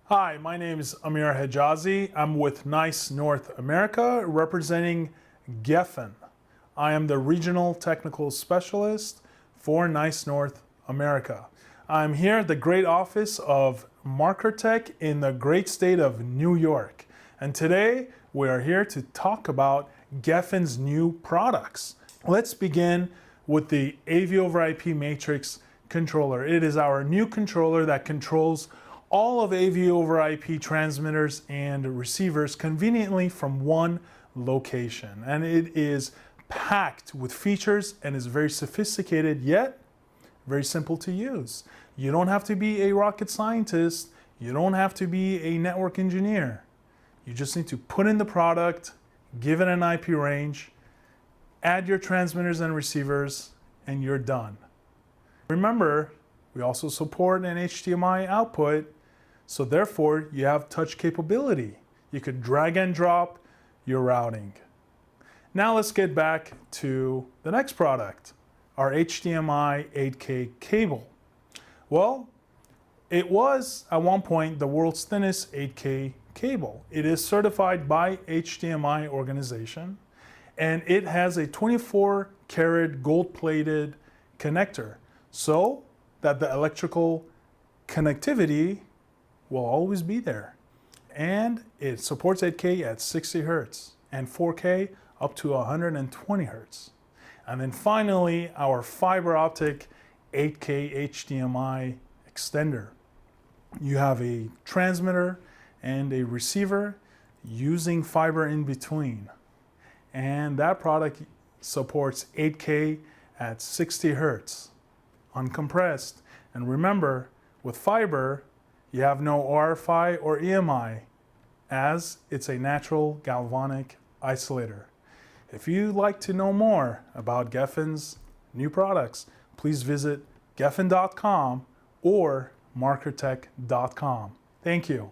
Hi, my name is Amir Hijazi. I'm with NICE North America representing Gefen. I am the Regional Technical Specialist for NICE North America. I'm here at the great office of Markertek in the great state of New York. And today we are here to talk about Gefen's new products. Let's begin with the AVoIP Matrix controller. It is our new controller that controls all of AVoIP transmitters and receivers conveniently from one location. And it is packed with features and is very sophisticated, yet very simple to use. You don't have to be a rocket scientist. You don't have to be a network engineer. You just need to put in the product, give it an IP range, add your transmitters and receivers, and you're done. Remember, we also support an HDMI output, so therefore you have touch capability. You could drag and drop your routing. Now let's get back to the next product, our HDMI 8K cable. Well, it was at one point the world's thinnest 8K cable. It is certified by HDMI organization, and it has a 24-karat gold-plated connector, so that the electrical connectivity will always be there. And it supports 8K at 60 Hertz and 4K up to 120 Hertz. And then finally, our fiber optic 8K HDMI extender. You have a transmitter and a receiver using fiber in between. And that product supports 8K at 60 Hertz, uncompressed. And remember, with fiber, you have no RFI or EMI, as it's a natural galvanic isolator. If you'd like to know more about Gefen's new products, please visit gefen.com or markertek.com. Thank you.